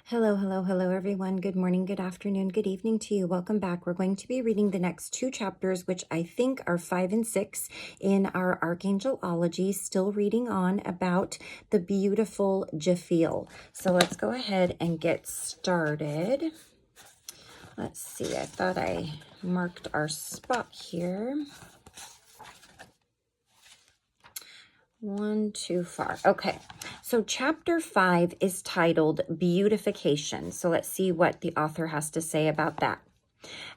Hello, hello, hello, everyone. Good morning, good afternoon, good evening to you. Welcome back. We're going to be reading the next two chapters, which I think are 5 and 6 in our Archangelology, still reading on about the beautiful Jophiel. So let's go ahead and get started. Let's see, I thought I marked our spot here. One too far. Okay, so chapter 5 is titled Beautification. So let's see what the author has to say about that.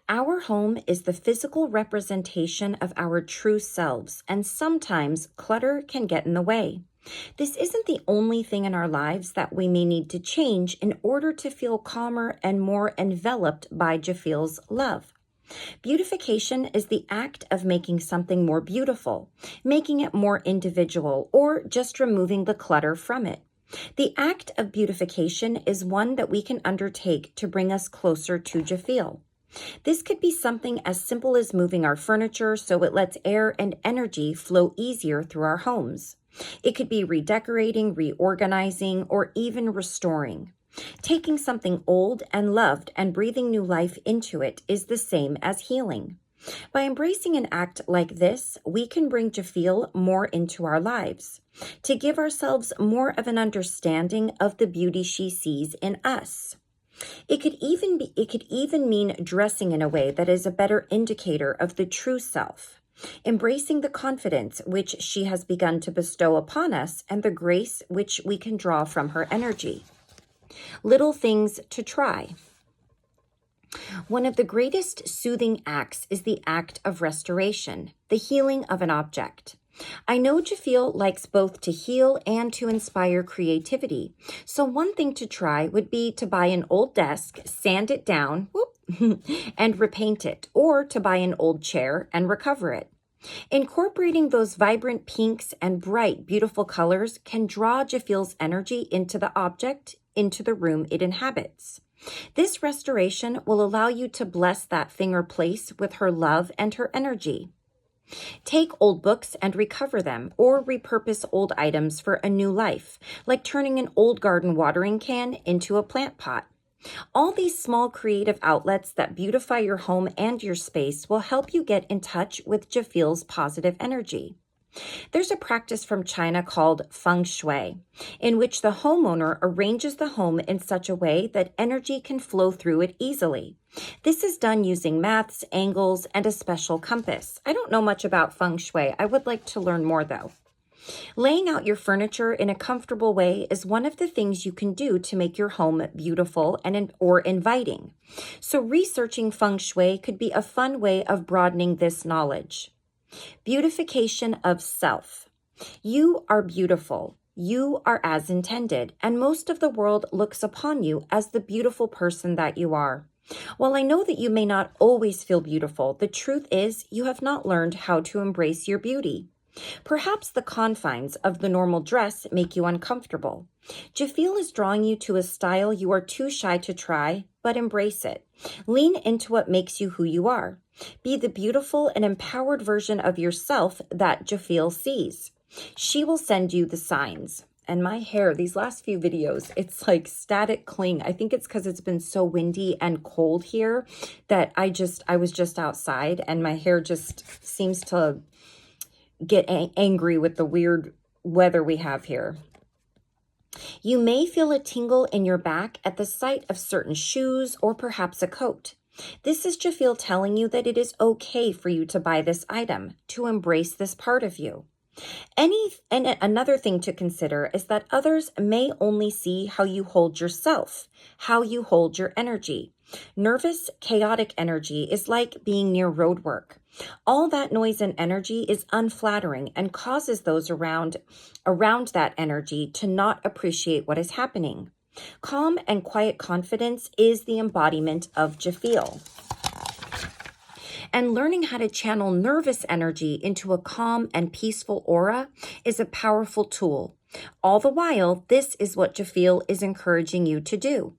Our home is the physical representation of our true selves, and sometimes clutter can get in the way. This isn't the only thing in our lives that we may need to change in order to feel calmer and more enveloped by Jophiel's love. Beautification is the act of making something more beautiful, making it more individual, or just removing the clutter from it. The act of beautification is one that we can undertake to bring us closer to Jophiel. This could be something as simple as moving our furniture so it lets air and energy flow easier through our homes. It could be redecorating, reorganizing, or even restoring. Taking something old and loved and breathing new life into it is the same as healing. By embracing an act like this, we can bring Jophiel more into our lives, to give ourselves more of an understanding of the beauty she sees in us. It could even mean dressing in a way that is a better indicator of the true self, embracing the confidence which she has begun to bestow upon us and the grace which we can draw from her energy. Little things to try. One of the greatest soothing acts is the act of restoration, the healing of an object. I know Jophiel likes both to heal and to inspire creativity, so one thing to try would be to buy an old desk, sand it down, and repaint it, or to buy an old chair and recover it. Incorporating those vibrant pinks and bright, beautiful colors can draw Jophiel's energy into the object, into the room it inhabits. This restoration will allow you to bless that thing or place with her love and her energy. Take old books and recover them, or repurpose old items for a new life, like turning an old garden watering can into a plant pot. All these small creative outlets that beautify your home and your space will help you get in touch with Jophiel's positive energy. There's a practice from China called feng shui, in which the homeowner arranges the home in such a way that energy can flow through it easily. This is done using maths, angles, and a special compass. I don't know much about feng shui. I would like to learn more, though. Laying out your furniture in a comfortable way is one of the things you can do to make your home beautiful or inviting. So researching feng shui could be a fun way of broadening this knowledge. Beautification of self. You are beautiful. You are as intended, and most of the world looks upon you as the beautiful person that you are. While I know that you may not always feel beautiful, the truth is you have not learned how to embrace your beauty. Perhaps the confines of the normal dress make you uncomfortable. Jophiel is drawing you to a style you are too shy to try, but embrace it. Lean into what makes you who you are. Be the beautiful and empowered version of yourself that Jophiel sees. She will send you the signs. And my hair, these last few videos, it's like static cling. I think it's because it's been so windy and cold here that I was just outside and my hair just seems to get angry with the weird weather we have here. You may feel a tingle in your back at the sight of certain shoes or perhaps a coat. This is Jophiel telling you that it is okay for you to buy this item, to embrace this part of you. And another thing to consider is that others may only see how you hold yourself, how you hold your energy. Nervous, chaotic energy is like being near roadwork. All that noise and energy is unflattering and causes those around that energy to not appreciate what is happening. Calm and quiet confidence is the embodiment of Jophiel. And learning how to channel nervous energy into a calm and peaceful aura is a powerful tool. All the while, this is what Jophiel is encouraging you to do.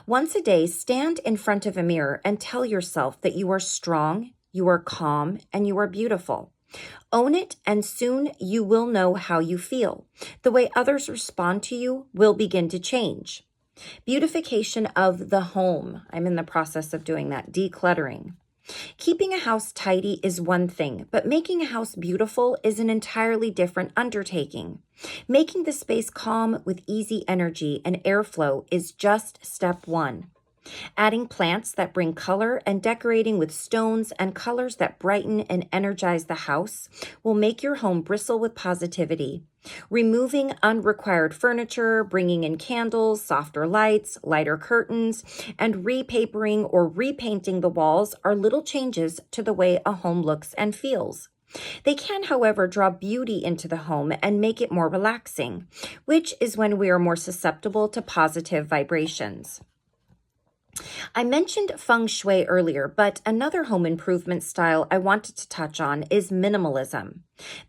Once a day, stand in front of a mirror and tell yourself that you are strong, you are calm, and you are beautiful. Own it, and soon you will know how you feel. The way others respond to you will begin to change. Beautification of the home. I'm in the process of doing that, decluttering. Keeping a house tidy is one thing, but making a house beautiful is an entirely different undertaking. Making the space calm with easy energy and airflow is just step one. Adding plants that bring color and decorating with stones and colors that brighten and energize the house will make your home bristle with positivity. Removing unrequired furniture, bringing in candles, softer lights, lighter curtains, and repapering or repainting the walls are little changes to the way a home looks and feels. They can, however, draw beauty into the home and make it more relaxing, which is when we are more susceptible to positive vibrations. I mentioned feng shui earlier, but another home improvement style I wanted to touch on is minimalism.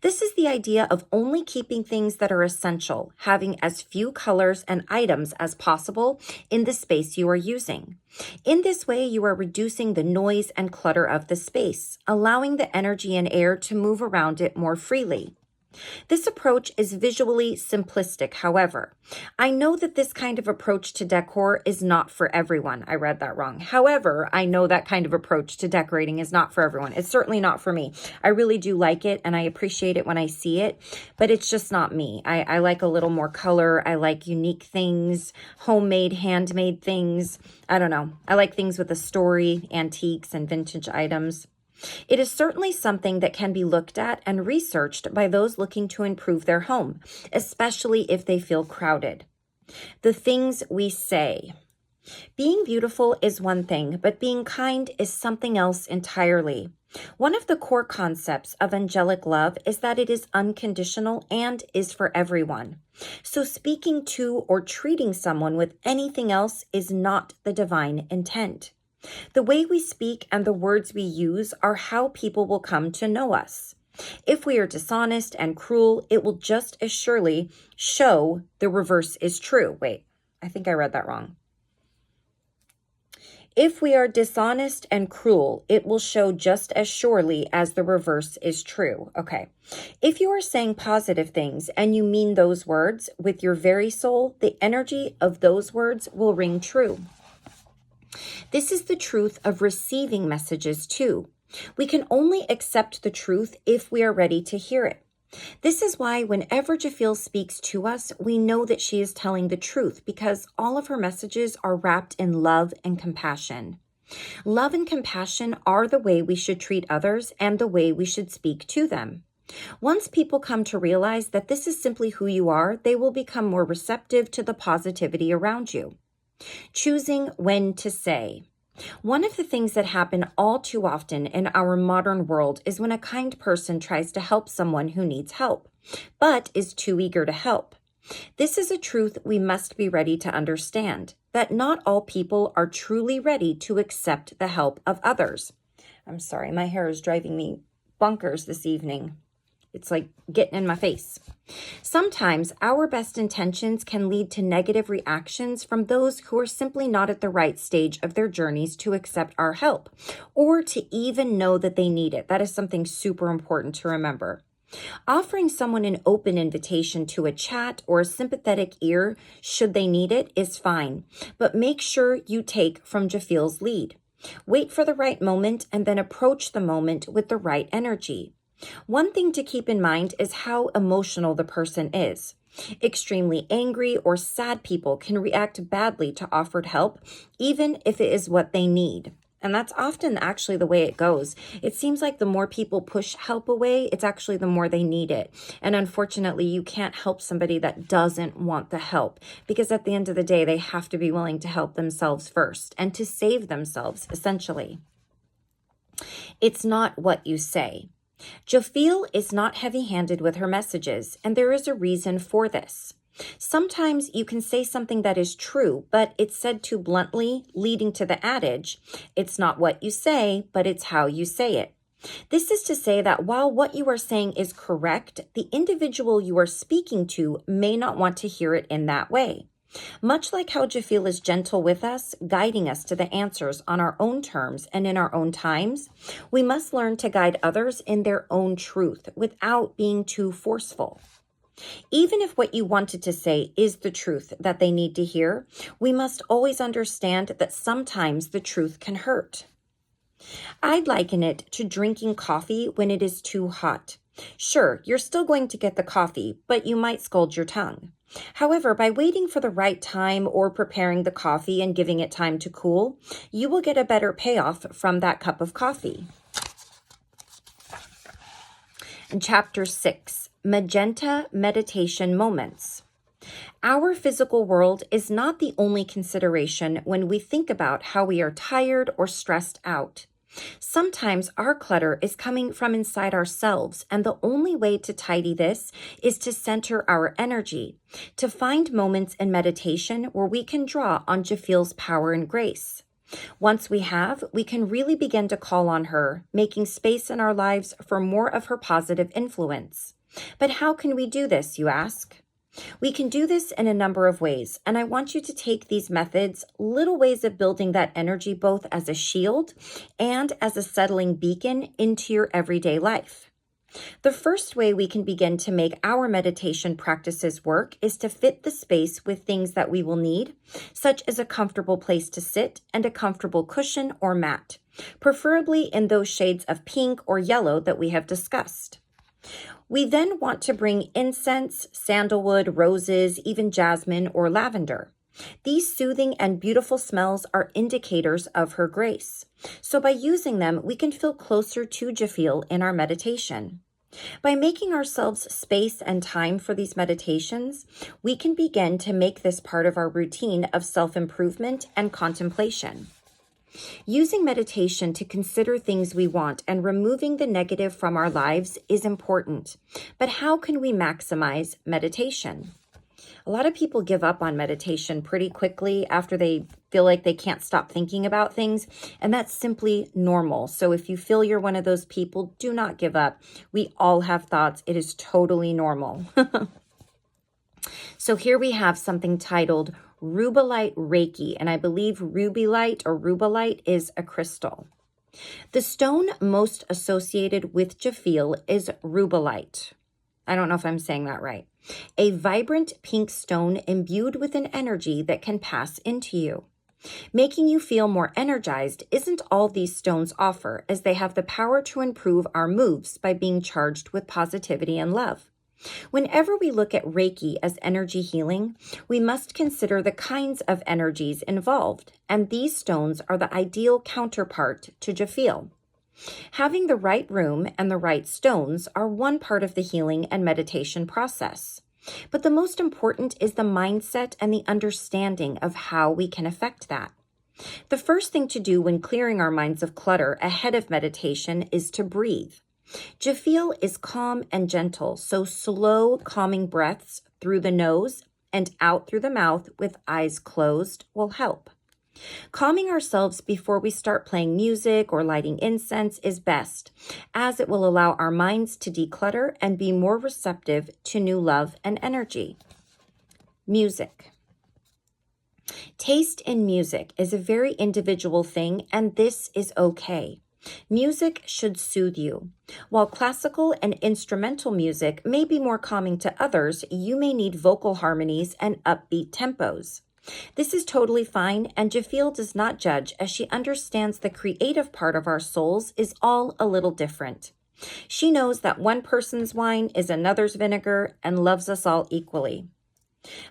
This is the idea of only keeping things that are essential, having as few colors and items as possible in the space you are using. In this way, you are reducing the noise and clutter of the space, allowing the energy and air to move around it more freely. This approach is visually simplistic, however. I know that this kind of approach to decor is not for everyone. I read that wrong. However, I know that kind of approach to decorating is not for everyone. It's certainly not for me. I really do like it and I appreciate it when I see it, but it's just not me. I like a little more color. I like unique things, homemade, handmade things. I don't know. I like things with a story, antiques, and vintage items. It is certainly something that can be looked at and researched by those looking to improve their home, especially if they feel crowded. The things we say. Being beautiful is one thing, but being kind is something else entirely. One of the core concepts of angelic love is that it is unconditional and is for everyone. So speaking to or treating someone with anything else is not the divine intent. The way we speak and the words we use are how people will come to know us. If we are dishonest and cruel, it will just as surely show the reverse is true. Wait, I think I read that wrong. If we are dishonest and cruel, it will show just as surely as the reverse is true. Okay. If you are saying positive things and you mean those words with your very soul, the energy of those words will ring true. This is the truth of receiving messages too. We can only accept the truth if we are ready to hear it. This is why whenever Jophiel speaks to us, we know that she is telling the truth because all of her messages are wrapped in love and compassion. Love and compassion are the way we should treat others and the way we should speak to them. Once people come to realize that this is simply who you are, they will become more receptive to the positivity around you. Choosing when to say. One of the things that happen all too often in our modern world is when a kind person tries to help someone who needs help, but is too eager to help. This is a truth we must be ready to understand, that not all people are truly ready to accept the help of others. I'm sorry, my hair is driving me bonkers this evening. It's like getting in my face. Sometimes our best intentions can lead to negative reactions from those who are simply not at the right stage of their journeys to accept our help or to even know that they need it. That is something super important to remember. Offering someone an open invitation to a chat or a sympathetic ear, should they need it, is fine, but make sure you take from Jophiel's lead. Wait for the right moment and then approach the moment with the right energy. One thing to keep in mind is how emotional the person is. Extremely angry or sad people can react badly to offered help, even if it is what they need. And that's often actually the way it goes. It seems like the more people push help away, it's actually the more they need it. And unfortunately, you can't help somebody that doesn't want the help, because at the end of the day, they have to be willing to help themselves first and to save themselves, essentially. It's not what you say. Jophiel is not heavy-handed with her messages, and there is a reason for this. Sometimes you can say something that is true, but it's said too bluntly, leading to the adage, it's not what you say, but it's how you say it. This is to say that while what you are saying is correct, the individual you are speaking to may not want to hear it in that way. Much like how Jophiel is gentle with us, guiding us to the answers on our own terms and in our own times, we must learn to guide others in their own truth without being too forceful. Even if what you wanted to say is the truth that they need to hear, we must always understand that sometimes the truth can hurt. I'd liken it to drinking coffee when it is too hot. Sure, you're still going to get the coffee, but you might scald your tongue. However, by waiting for the right time or preparing the coffee and giving it time to cool, you will get a better payoff from that cup of coffee. In Chapter 6, Magenta Meditation Moments. Our physical world is not the only consideration when we think about how we are tired or stressed out. Sometimes our clutter is coming from inside ourselves, and the only way to tidy this is to center our energy, to find moments in meditation where we can draw on Jophiel's power and grace. Once we have, we can really begin to call on her, making space in our lives for more of her positive influence. But how can we do this, you ask? We can do this in a number of ways, and I want you to take these methods, little ways of building that energy both as a shield and as a settling beacon into your everyday life. The first way we can begin to make our meditation practices work is to fit the space with things that we will need, such as a comfortable place to sit and a comfortable cushion or mat, preferably in those shades of pink or yellow that we have discussed. We then want to bring incense, sandalwood, roses, even jasmine or lavender. These soothing and beautiful smells are indicators of her grace. So by using them, we can feel closer to Jophiel in our meditation. By making ourselves space and time for these meditations, we can begin to make this part of our routine of self-improvement and contemplation. Using meditation to consider things we want and removing the negative from our lives is important. But how can we maximize meditation? A lot of people give up on meditation pretty quickly after they feel like they can't stop thinking about things, and that's simply normal. So if you feel you're one of those people, do not give up. We all have thoughts. It is totally normal. So here we have something titled Rubellite Reiki, and I believe Rubellite is a crystal. The stone most associated with Jophiel is Rubellite. I don't know if I'm saying that right. A vibrant pink stone imbued with an energy that can pass into you. Making you feel more energized isn't all these stones offer, as they have the power to improve our moves by being charged with positivity and love. Whenever we look at Reiki as energy healing, we must consider the kinds of energies involved, and these stones are the ideal counterpart to Jophiel. Having the right room and the right stones are one part of the healing and meditation process. But the most important is the mindset and the understanding of how we can affect that. The first thing to do when clearing our minds of clutter ahead of meditation is to breathe. Jophiel is calm and gentle, so slow, calming breaths through the nose and out through the mouth with eyes closed will help. Calming ourselves before we start playing music or lighting incense is best, as it will allow our minds to declutter and be more receptive to new love and energy. Music. Taste in music is a very individual thing, and this is okay. Music should soothe you. While classical and instrumental music may be more calming to others, you may need vocal harmonies and upbeat tempos. This is totally fine, and Jophiel does not judge, as she understands the creative part of our souls is all a little different. She knows that one person's wine is another's vinegar and loves us all equally.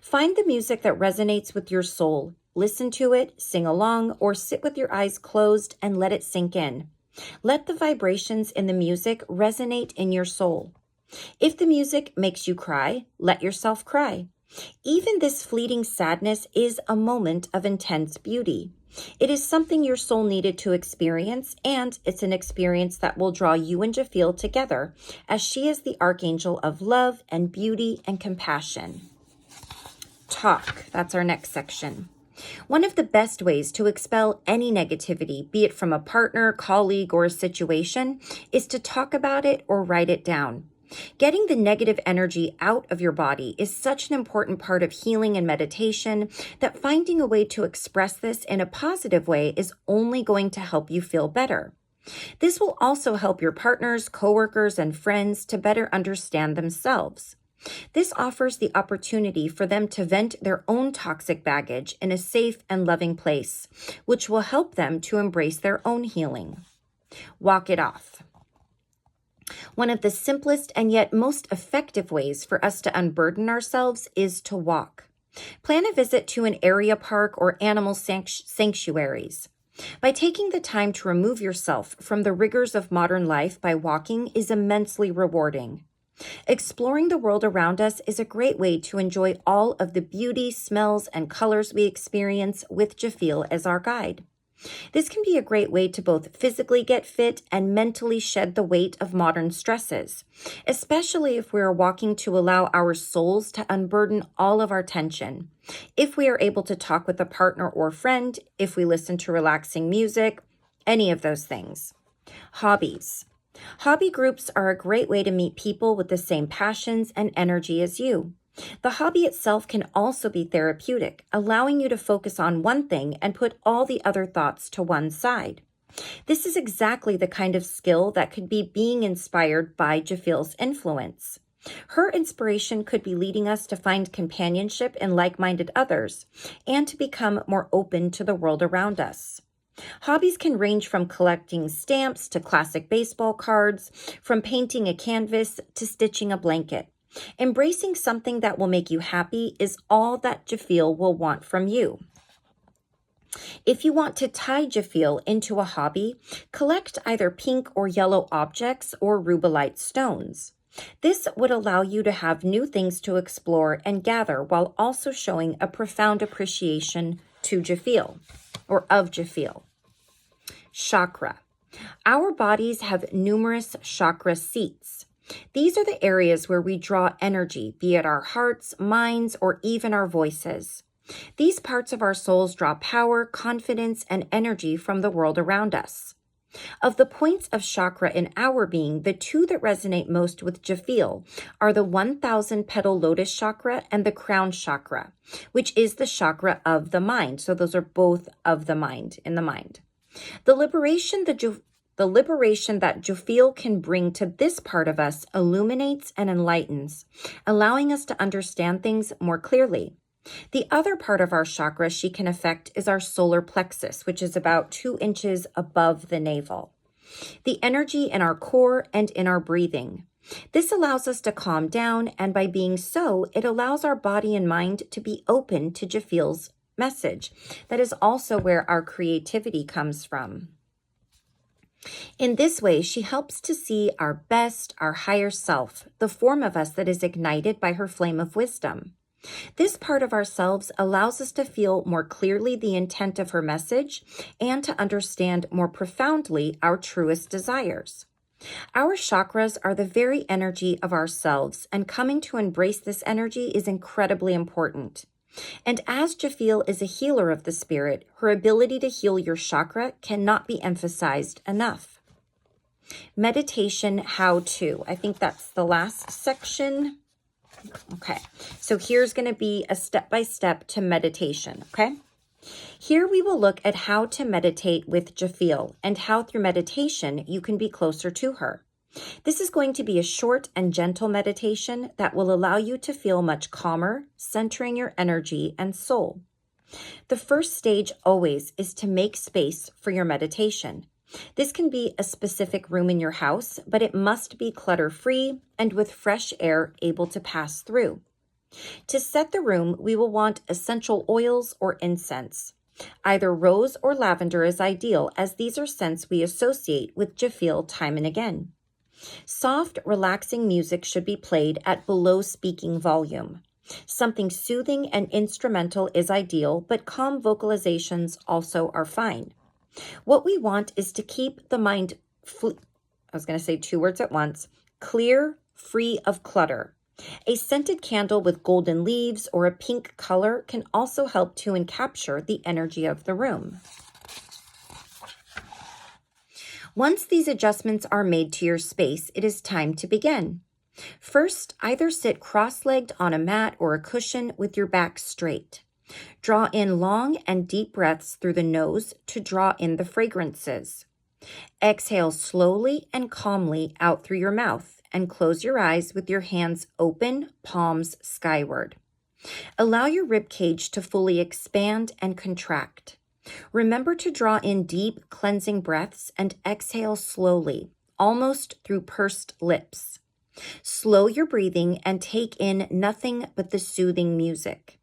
Find the music that resonates with your soul. Listen to it, sing along, or sit with your eyes closed and let it sink in. Let the vibrations in the music resonate in your soul. If the music makes you cry, let yourself cry. Even this fleeting sadness is a moment of intense beauty. It is something your soul needed to experience, and it's an experience that will draw you and Jophiel together, as she is the archangel of love and beauty and compassion. Talk. That's our next section. One of the best ways to expel any negativity, be it from a partner, colleague, or a situation, is to talk about it or write it down. Getting the negative energy out of your body is such an important part of healing and meditation that finding a way to express this in a positive way is only going to help you feel better. This will also help your partners, coworkers, and friends to better understand themselves. This offers the opportunity for them to vent their own toxic baggage in a safe and loving place, which will help them to embrace their own healing. Walk it off. One of the simplest and yet most effective ways for us to unburden ourselves is to walk. Plan a visit to an area park or animal sanctuaries. By taking the time to remove yourself from the rigors of modern life by walking is immensely rewarding. Exploring the world around us is a great way to enjoy all of the beauty, smells, and colors we experience with Jophiel as our guide. This can be a great way to both physically get fit and mentally shed the weight of modern stresses, especially if we are walking to allow our souls to unburden all of our tension. If we are able to talk with a partner or friend, if we listen to relaxing music, any of those things. Hobbies. Hobby groups are a great way to meet people with the same passions and energy as you. The hobby itself can also be therapeutic, allowing you to focus on one thing and put all the other thoughts to one side. This is exactly the kind of skill that could be being inspired by Jophiel's influence. Her inspiration could be leading us to find companionship in like-minded others and to become more open to the world around us. Hobbies can range from collecting stamps to classic baseball cards, from painting a canvas to stitching a blanket. Embracing something that will make you happy is all that Jophiel will want from you. If you want to tie Jophiel into a hobby, collect either pink or yellow objects or Rubellite stones. This would allow you to have new things to explore and gather while also showing a profound appreciation to Jophiel, or of Jophiel. Chakra. Our bodies have numerous chakra seats. These are the areas where we draw energy, be it our hearts, minds, or even our voices. These parts of our souls draw power, confidence, and energy from the world around us. Of the points of chakra in our being, the two that resonate most with Jophiel are the 1,000-petal lotus chakra and the crown chakra, which is the chakra of the mind. So those are both of the mind, in the mind. The liberation that Jophiel can bring to this part of us illuminates and enlightens, allowing us to understand things more clearly. The other part of our chakra she can affect is our solar plexus, which is about 2 inches above the navel. The energy in our core and in our breathing. This allows us to calm down, and by being so, it allows our body and mind to be open to Jophiel's message. That is also where our creativity comes from. In this way, she helps to see our best, our higher self, the form of us that is ignited by her flame of wisdom. This part of ourselves allows us to feel more clearly the intent of her message and to understand more profoundly our truest desires. Our chakras are the very energy of ourselves, and coming to embrace this energy is incredibly important. And as Jophiel is a healer of the spirit, her ability to heal your chakra cannot be emphasized enough. Meditation how-to. I think that's the last section. Okay, so here's going to be a step-by-step to meditation, okay? Here we will look at how to meditate with Jophiel and how through meditation you can be closer to her. This is going to be a short and gentle meditation that will allow you to feel much calmer, centering your energy and soul. The first stage always is to make space for your meditation. This can be a specific room in your house, but it must be clutter-free and with fresh air able to pass through. To set the room, we will want essential oils or incense. Either rose or lavender is ideal, as these are scents we associate with Jophiel time and again. Soft, relaxing music should be played at below speaking volume. Something soothing and instrumental is ideal, but calm vocalizations also are fine. What we want is to keep the mind, I was going to say 2 words at once, clear, free of clutter. A scented candle with golden leaves or a pink color can also help to encapture the energy of the room. Once these adjustments are made to your space, it is time to begin. First, either sit cross-legged on a mat or a cushion with your back straight. Draw in long and deep breaths through the nose to draw in the fragrances. Exhale slowly and calmly out through your mouth and close your eyes with your hands open, palms skyward. Allow your rib cage to fully expand and contract. Remember to draw in deep, cleansing breaths and exhale slowly, almost through pursed lips. Slow your breathing and take in nothing but the soothing music.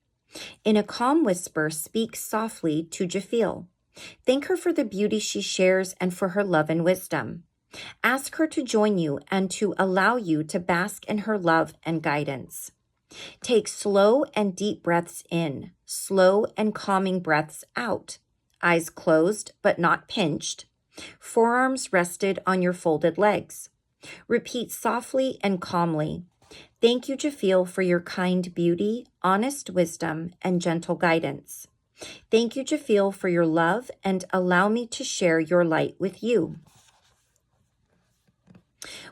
In a calm whisper, speak softly to Jophiel. Thank her for the beauty she shares and for her love and wisdom. Ask her to join you and to allow you to bask in her love and guidance. Take slow and deep breaths in, slow and calming breaths out. Eyes closed but not pinched. Forearms rested on your folded legs. Repeat softly and calmly. Thank you, Jophiel, for your kind beauty, honest wisdom, and gentle guidance. Thank you, Jophiel, for your love, and allow me to share your light with you.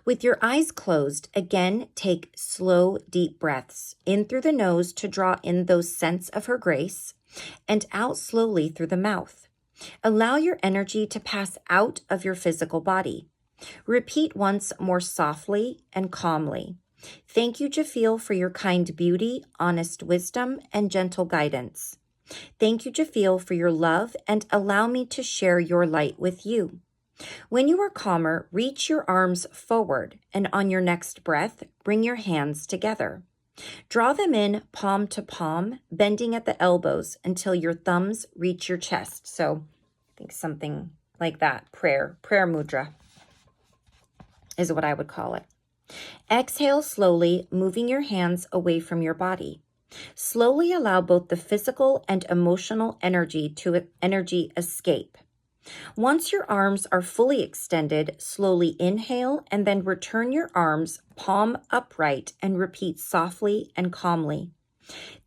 With your eyes closed, again, take slow, deep breaths in through the nose to draw in those scents of her grace, and out slowly through the mouth. Allow your energy to pass out of your physical body. Repeat once more softly and calmly. Thank you, Jophiel, for your kind beauty, honest wisdom, and gentle guidance. Thank you, Jophiel, for your love, and allow me to share your light with you. When you are calmer, reach your arms forward, and on your next breath, bring your hands together. Draw them in palm to palm, bending at the elbows until your thumbs reach your chest. So I think something like that, prayer mudra is what I would call it. Exhale slowly, moving your hands away from your body. Slowly allow both the physical and emotional energy escape. Once your arms are fully extended, slowly inhale and then return your arms palm upright and repeat softly and calmly.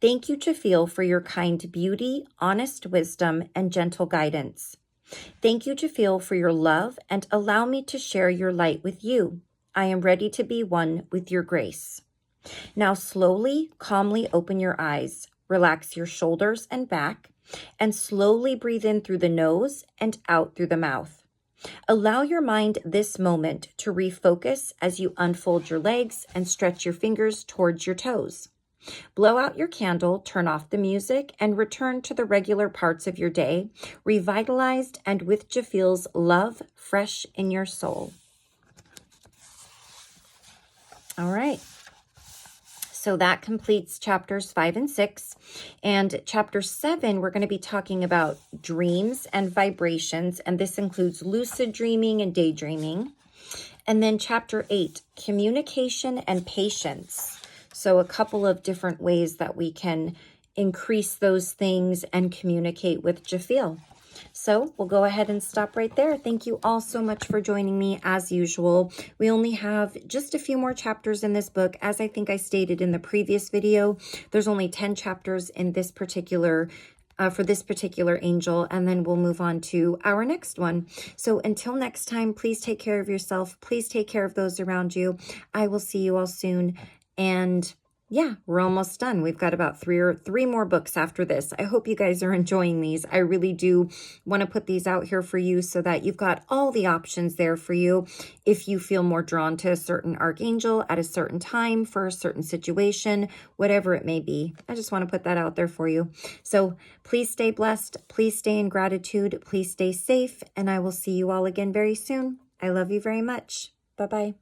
Thank you, Jophiel, for your kind beauty, honest wisdom, and gentle guidance. Thank you, Jophiel, for your love, and allow me to share your light with you. I am ready to be one with your grace. Now slowly, calmly open your eyes. Relax your shoulders and back, and slowly breathe in through the nose and out through the mouth. Allow your mind this moment to refocus as you unfold your legs and stretch your fingers towards your toes. Blow out your candle, turn off the music, and return to the regular parts of your day, revitalized and with Jophiel's love fresh in your soul. All right. So that completes chapters 5 and 6. And chapter 7, we're going to be talking about dreams and vibrations. And this includes lucid dreaming and daydreaming. And then chapter 8, communication and patience. So a couple of different ways that we can increase those things and communicate with Jophiel. So we'll go ahead and stop right there. Thank you all so much for joining me as usual. We only have just a few more chapters in this book. As I think I stated in the previous video, there's only 10 chapters in this particular for this particular angel, and then we'll move on to our next one. So until next time, please take care of yourself. Please take care of those around you. I will see you all soon. And yeah, we're almost done. We've got about three more books after this. I hope you guys are enjoying these. I really do want to put these out here for you so that you've got all the options there for you. If you feel more drawn to a certain archangel at a certain time for a certain situation, whatever it may be, I just want to put that out there for you. So please stay blessed. Please stay in gratitude. Please stay safe. And I will see you all again very soon. I love you very much. Bye-bye.